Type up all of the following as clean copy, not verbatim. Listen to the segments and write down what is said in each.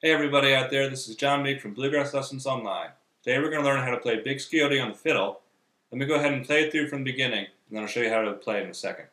Hey everybody out there, this is John Meek from Bluegrass Lessons Online. Today we're going to learn how to play Big Scioty on the fiddle. Let me go ahead and play it through from the beginning, and then I'll show you how to play it in a second.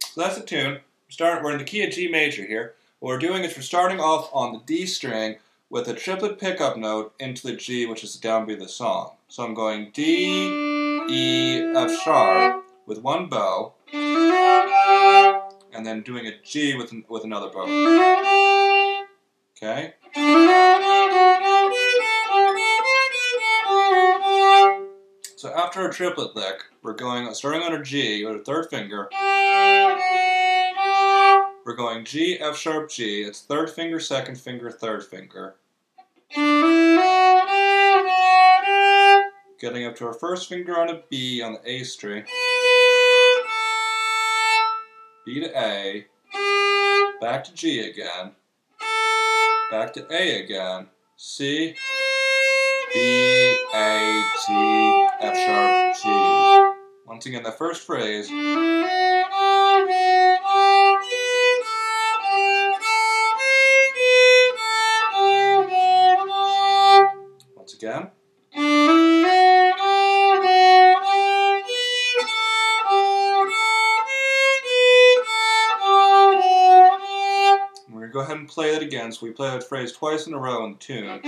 So that's the tune. We're in the key of G major here. What we're doing is we're starting off on the D string with a triplet pickup note into the G, which is the downbeat of the song. So I'm going D, E, F sharp with one bow, and then doing a G with another bow. Okay? So after a triplet lick, we're starting on our G with a third finger. We're going G, F sharp, G. It's third finger, second finger, third finger. Getting up to our first finger on a B on the A string. B to A. Back to G again. Back to A again. C. B, A, G, F sharp, G. Once again, the first phrase. Once again. We're going to go ahead and play that again, so we play that phrase twice in a row in the tune.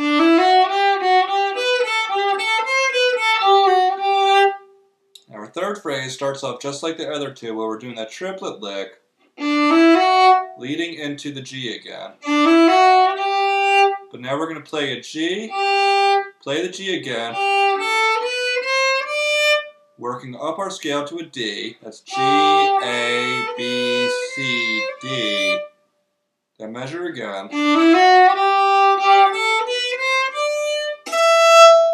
Our third phrase starts off just like the other two, where we're doing that triplet lick, leading into the G again. But now we're going to play a G, play the G again, working up our scale to a D. That's G, A, B, C, D. Then measure again.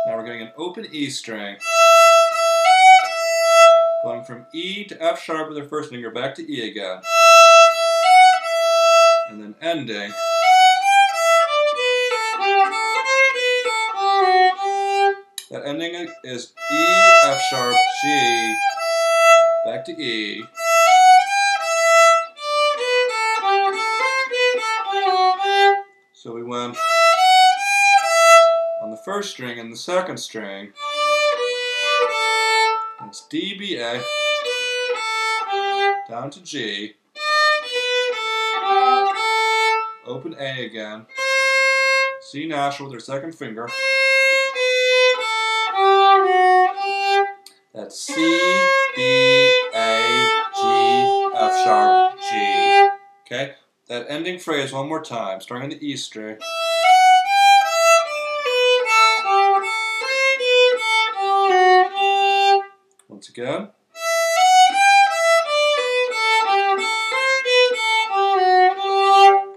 Now we're getting an open E string. Going from E to F sharp with our first finger, back to E again. And then ending. That ending is E, F sharp, G, back to E. So we went on the first string and the second string. It's D, B, A, down to G, open A again, C natural with our second finger. That's C, B, A, G, F sharp, G. Okay? That ending phrase one more time, starting on the E string. Once again.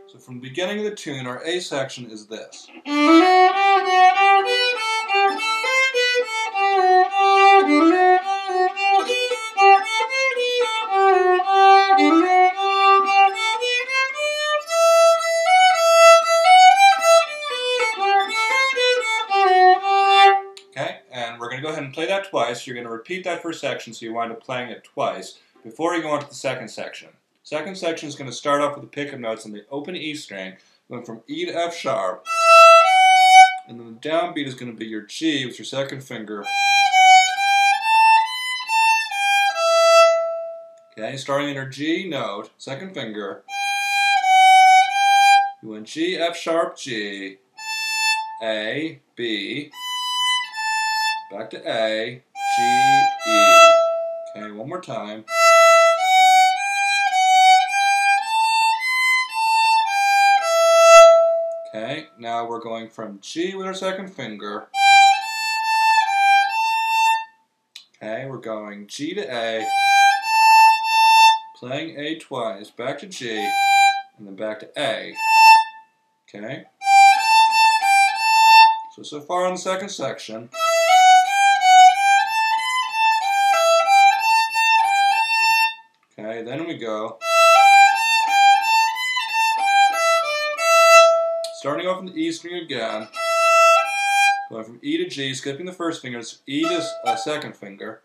So from the beginning of the tune, our A section is this. Okay, and we're going to go ahead and play that twice. You're going to repeat that first section so you wind up playing it twice before you go on to the second section. Second section is going to start off with the pickup notes on the open E string, going from E to F sharp, and then the downbeat is going to be your G with your second finger. Okay, starting in your G note, second finger, you went G, F sharp, G, A, B, back to A, G, E. Okay, one more time. Okay, now we're going from G with our second finger. Okay, we're going G to A, playing A twice, back to G, and then back to A. Okay? So far in the second section. Okay, then we go. Starting off in the E string again. Going from E to G, skipping the first finger, it's E to second finger.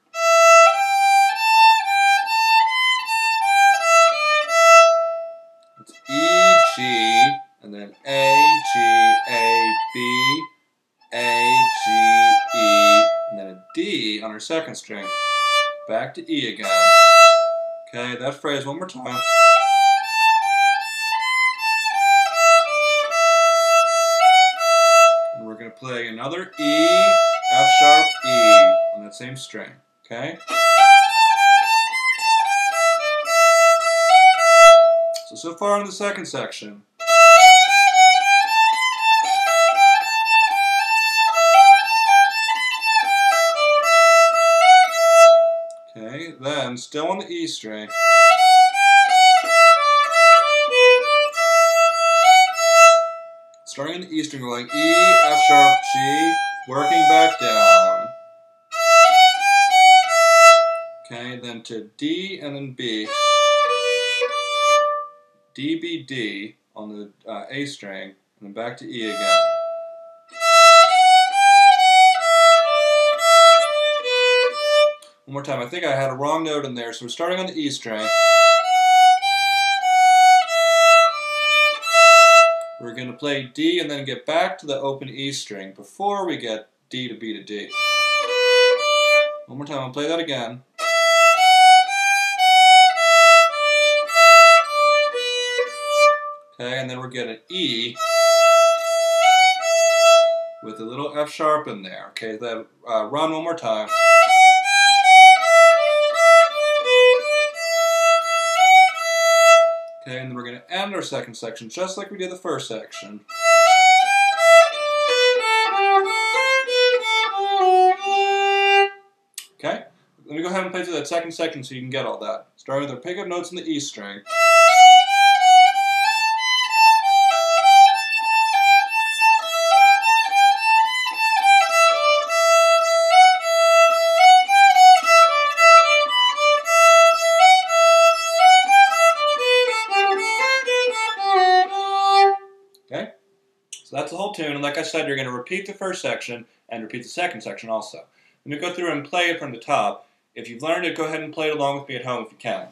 It's E, G, and then A, G, A, B, A, G, E, and then a D on our second string. Back to E again. Okay, that phrase one more time. And we're going to play another E, F sharp, E on that same string. Okay? So far in the second section. Okay, then still on the E string. Starting on the E string, we're going E, F sharp, G, working back down. Okay, then to D and then B. D, B, D on the A string, and then back to E again. One more time, I think I had a wrong note in there, so we're starting on the E string. We're going to play D and then get back to the open E string before we get D to B to D. One more time, I'll play that again. Okay, and then we're getting E with a little F sharp in there. Okay, then run one more time. Okay, and then we're going to end our second section just like we did the first section. Okay, let me go ahead and play through that second section so you can get all that. Starting with our pickup notes in the E string. Okay, so that's the whole tune, and like I said, you're going to repeat the first section and repeat the second section also. Let me go through and play it from the top. If you've learned it, go ahead and play it along with me at home if you can.